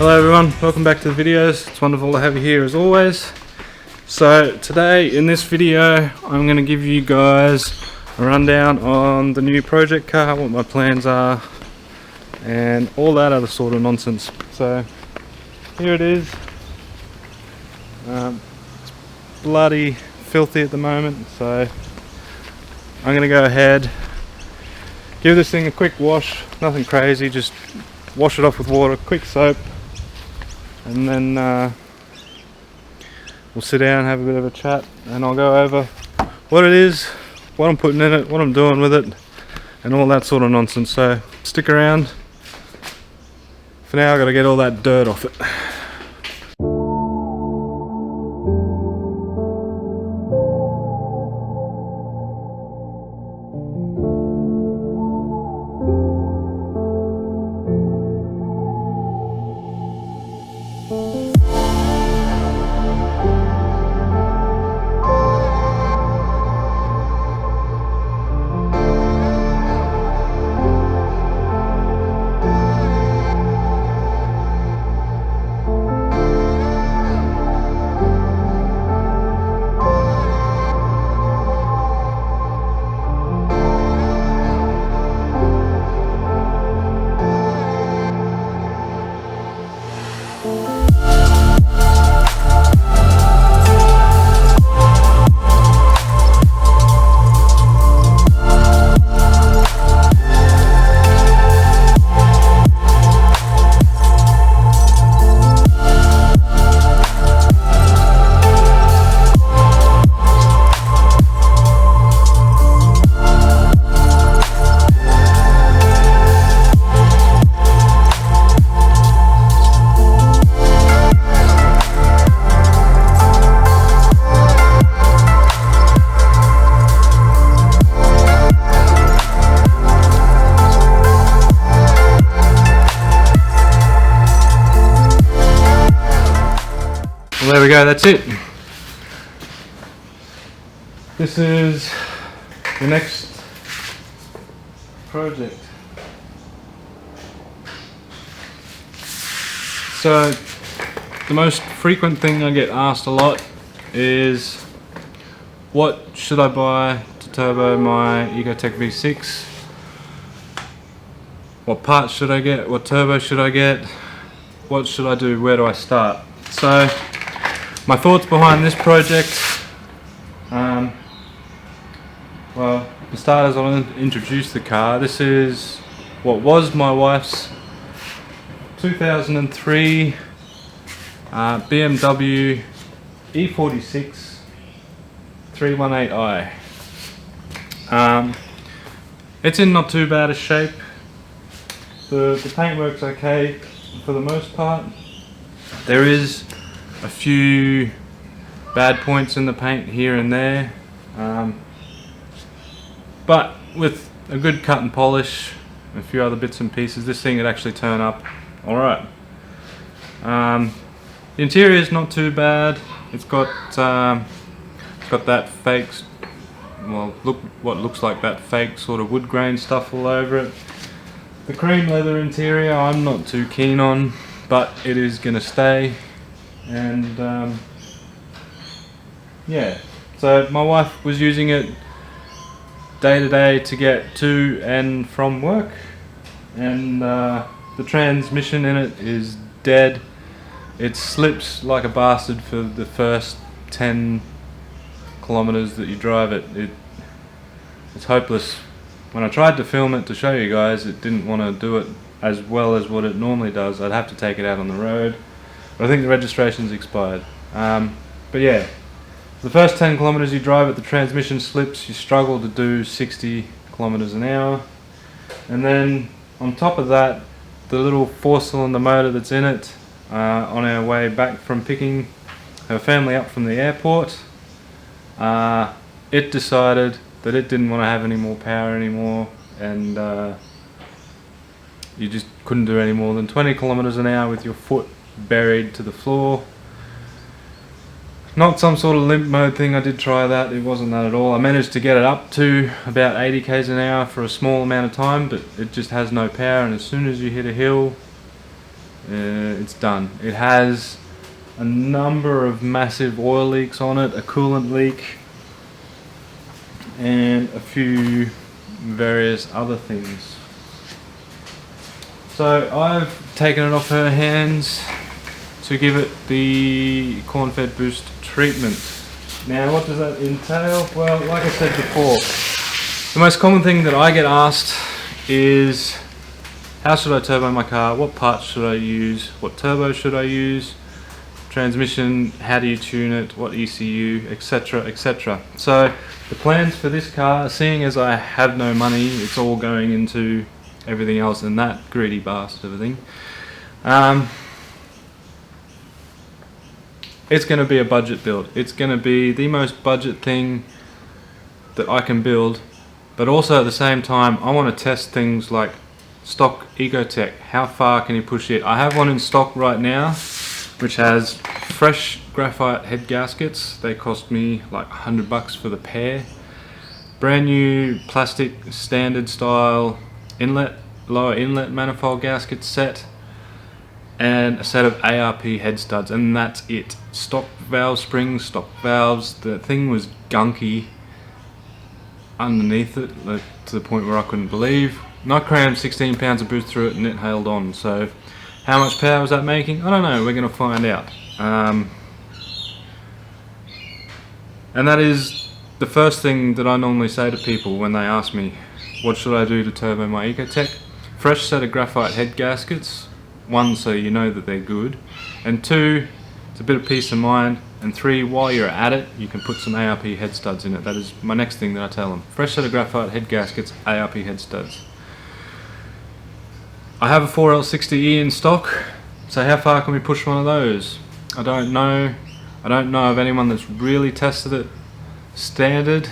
Hello everyone, welcome back to the videos. It's wonderful to have you here as always. So today in this video I'm going to give you guys a rundown on the new project car, what my plans are and all that other sort of nonsense. So here it is. It's bloody filthy at the moment, so I'm going to go ahead, give this thing a quick wash, nothing crazy, just wash it off with water, quick soap, and then we'll sit down, have a bit of a chat, and I'll go over what it is, what I'm putting in it, what I'm doing with it, and all that sort of nonsense. So stick around. For now I've got to get all that dirt off it. Well, there we go, that's it. This is the next project. So, the most frequent thing I get asked a lot is, what should I buy to turbo my ecotec V6? What parts should I get? What turbo should I get? What should I do? Where do I start? So, my thoughts behind this project, well, for starters I'll introduce the car. This is what was my wife's 2003 BMW e46 318i. It's in not too bad a shape. The paintwork's okay for the most part. There is a few bad points in the paint here and there, but with a good cut and polish, a few other bits and pieces, this thing would actually turn up alright. The interior is not too bad. It's got that fake, well, look what looks like that fake sort of wood grain stuff all over it. The cream leather interior I'm not too keen on, but it is gonna stay. And yeah, so my wife was using it day to day to get to and from work, and the transmission in it is dead. It slips like a bastard for the first 10 kilometers that you drive it. It's hopeless. When I tried to film it to show you guys, it didn't want to do it as well as what it normally does. I'd have to take it out on the road. I think the registration's expired. But yeah, the first 10 kilometers you drive it, the transmission slips, you struggle to do 60 kilometers an hour. And then on top of that, the little 4-cylinder motor that's in it, on our way back from picking her family up from the airport, it decided that it didn't want to have any more power anymore, and you just couldn't do any more than 20 kilometers an hour with your foot buried to the floor. Not some sort of limp mode thing, I did try that, it wasn't that at all. I managed to get it up to about 80 k's an hour for a small amount of time, but it just has no power, and as soon as you hit a hill, it's done. It has a number of massive oil leaks on it, a coolant leak, and a few various other things. So I've taken it off her hands to give it the corn-fed boost treatment. Now what does that entail? Well, like I said before, the most common thing that I get asked is, how should I turbo my car? What parts should I use? What turbo should I use? Transmission, how do you tune it? What ECU, etc, etc. So the plans for this car, seeing as I have no money, it's all going into everything else and that greedy bastard everything. It's going to be a budget build. It's going to be the most budget thing that I can build, but also at the same time I want to test things like stock ecotec. How far can you push it? I have one in stock right now which has fresh graphite head gaskets. They cost me like $100 for the pair. Brand new plastic standard style inlet, lower inlet manifold gasket set, and a set of ARP head studs, and that's it. Stock valve springs, stock valves. The thing was gunky underneath it, like, to the point where I couldn't believe. And I crammed 16 pounds of boost through it and it held on. So how much power was that making? I don't know, we're going to find out. And that is the first thing that I normally say to people when they ask me, what should I do to turbo my ecotec? Fresh set of graphite head gaskets. One, so you know that they're good, and two, it's a bit of peace of mind, and three, while you're at it, you can put some ARP head studs in it. That is my next thing that I tell them. Fresh set of graphite head gaskets, ARP head studs. I have a 4L60E in stock, so how far can we push one of those? I don't know. I don't know of anyone that's really tested it standard.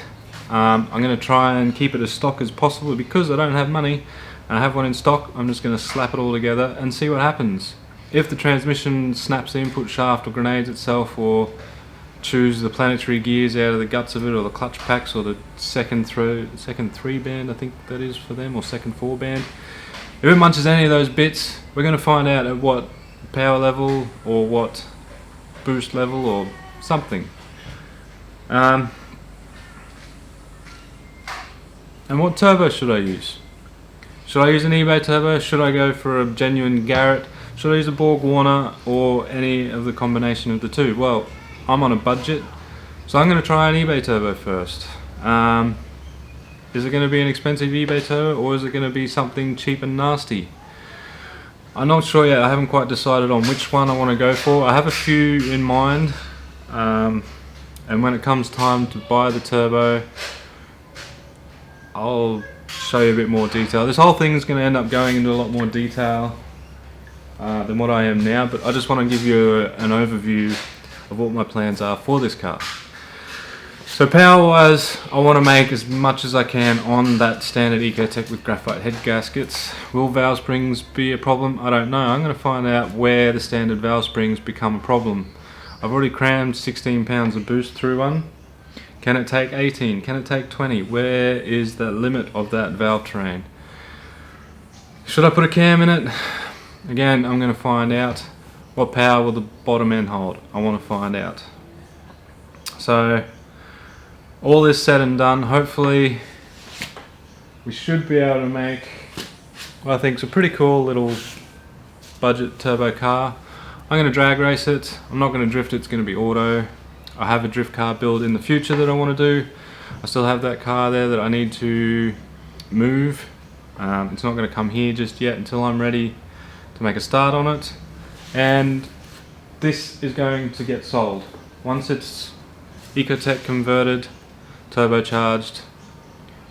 I'm going to try and keep it as stock as possible because I don't have money. I have one in stock. I'm just going to slap it all together and see what happens. If the transmission snaps the input shaft or grenades itself, or chews the planetary gears out of the guts of it, or the clutch packs, or the second 3 band, I think that is for them, or second 4 band. If it munches any of those bits, we're going to find out at what power level or what boost level or something. And what turbo should I use? Should I use an eBay turbo? Should I go for a genuine Garrett? Should I use a Borg Warner, or any of the combination of the two? Well, I'm on a budget, so I'm going to try an eBay turbo first. Is it going to be an expensive eBay turbo, or is it going to be something cheap and nasty? I'm not sure yet. I haven't quite decided on which one I want to go for. I have a few in mind, and when it comes time to buy the turbo, I'll show you a bit more detail. This whole thing is going to end up going into a lot more detail than what I am now, but I just want to give you an overview of what my plans are for this car. So power wise, I want to make as much as I can on that standard ecotec with graphite head gaskets. Will valve springs be a problem? I don't know. I'm going to find out where the standard valve springs become a problem. I've already crammed 16 pounds of boost through one. Can it take 18? Can it take 20? Where is the limit of that valve train? Should I put a cam in it? Again, I'm going to find out. What power will the bottom end hold? I want to find out. So, all this said and done, hopefully we should be able to make what I think is a pretty cool little budget turbo car. I'm going to drag race it. I'm not going to drift it, it's going to be auto. I have a drift car build in the future that I want to do. I still have that car there that I need to move. It's not going to come here just yet until I'm ready to make a start on it. And this is going to get sold. Once it's ecotec converted, turbocharged,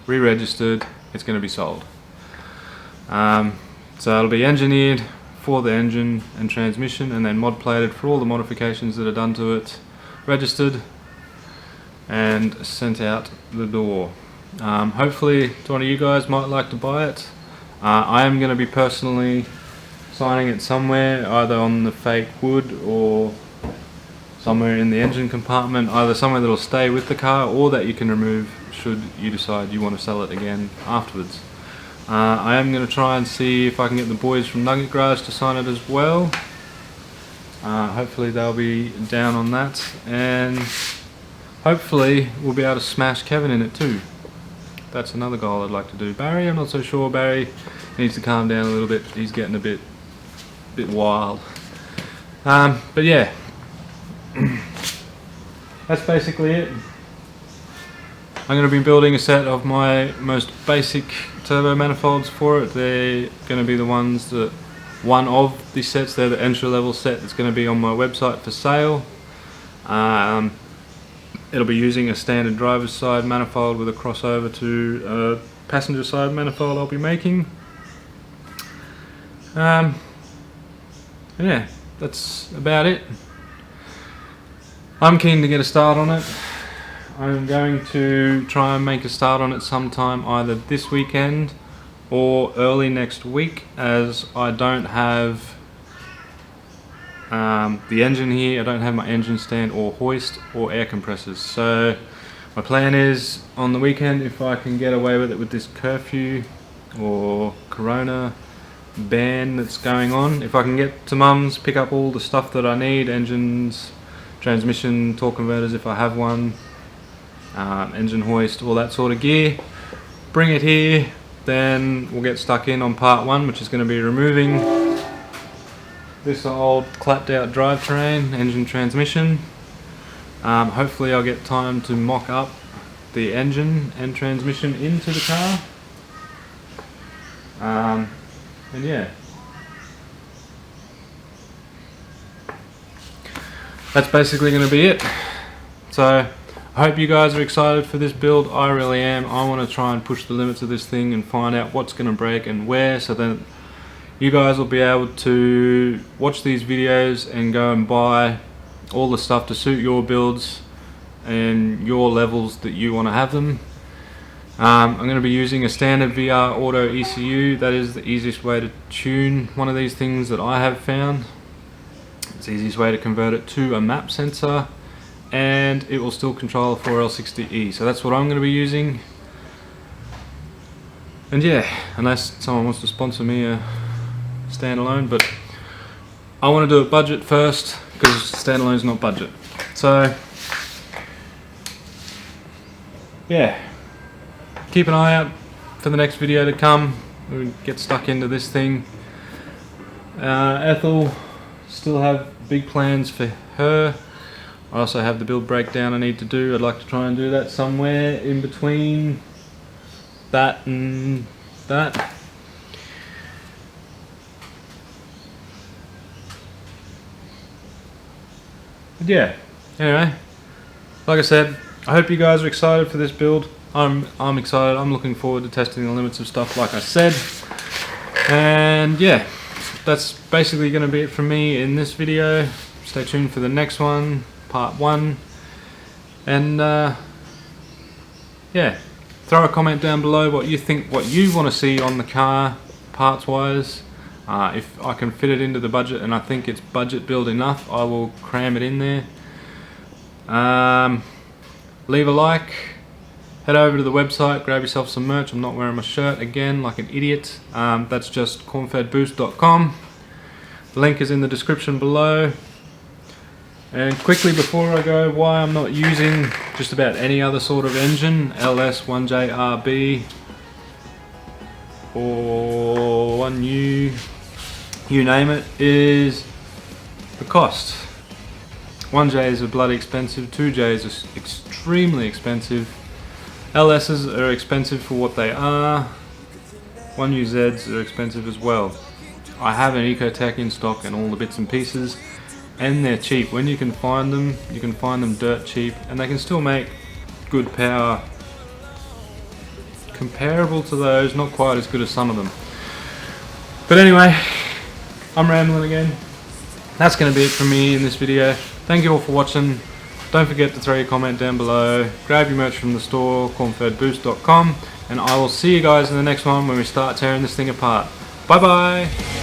re-registered, it's going to be sold. So it'll be engineered for the engine and transmission, and then mod plated for all the modifications that are done to it, registered and sent out the door. Hopefully one of you guys might like to buy it. I am going to be personally signing it somewhere, either on the fake wood or somewhere in the engine compartment, either somewhere that will stay with the car or that you can remove should you decide you want to sell it again afterwards. I am going to try and see if I can get the boys from Nugget Garage to sign it as well. Hopefully they'll be down on that, and hopefully we'll be able to smash Kevin in it too. That's another goal I'd like to do. Barry, I'm not so sure. Barry needs to calm down a little bit. He's getting a bit wild. But yeah, that's basically it. I'm going to be building a set of my most basic turbo manifolds for it. They're going to be the ones that, one of the sets, they're the entry level set that's going to be on my website for sale. It'll be using a standard driver's side manifold with a crossover to a passenger side manifold I'll be making. Yeah, that's about it. I'm keen to get a start on it. I'm going to try and make a start on it sometime either this weekend or early next week, as I don't have the engine here. I don't have my engine stand or hoist or air compressors. So my plan is on the weekend, if I can get away with it with this curfew or corona ban that's going on, if I can get to Mum's, pick up all the stuff that I need, engines, transmission, torque converters if I have one, engine hoist, all that sort of gear, bring it here, then we'll get stuck in on part one, which is going to be removing this old clapped out drivetrain, engine, transmission. Hopefully I'll get time to mock up the engine and transmission into the car. And yeah, that's basically going to be it. So I hope you guys are excited for this build. I really am. I want to try and push the limits of this thing and find out what's going to break and where, so then you guys will be able to watch these videos and go and buy all the stuff to suit your builds and your levels that you want to have them. I'm going to be using a standard VR auto ECU. That is the easiest way to tune one of these things that I have found. It's the easiest way to convert it to a map sensor, and it will still control a 4L60E. So that's what I'm going to be using. And yeah, unless someone wants to sponsor me a standalone, but I want to do a budget first, because standalone is not budget. So yeah, keep an eye out for the next video to come. We get stuck into this thing. Ethel, still have big plans for her. I also have the build breakdown I need to do. I'd like to try and do that somewhere in between that and that. But yeah, anyway, like I said, I hope you guys are excited for this build. I'm excited. I'm looking forward to testing the limits of stuff, like I said. And yeah, that's basically going to be it from me in this video. Stay tuned for the next one, part 1. And yeah, throw a comment down below what you think, what you want to see on the car parts wise. If I can fit it into the budget and I think it's budget build enough, I will cram it in there. Leave a like, head over to the website, grab yourself some merch. I'm not wearing my shirt again like an idiot. That's just cornfedboost.com. The link is in the description below. And quickly before I go, why I'm not using just about any other sort of engine, LS, 1JRB or 1U, you name it, is the cost. 1Js are bloody expensive, 2Js are extremely expensive, LSs are expensive for what they are, 1UZs are expensive as well. I have an ecotec in stock and all the bits and pieces, and they're cheap. When you can find them, you can find them dirt cheap, and they can still make good power comparable to those, not quite as good as some of them. But anyway, I'm rambling again. That's going to be it from me in this video. Thank you all for watching. Don't forget to throw your comment down below. Grab your merch from the store, cornfedboost.com, and I will see you guys in the next one when we start tearing this thing apart. Bye bye!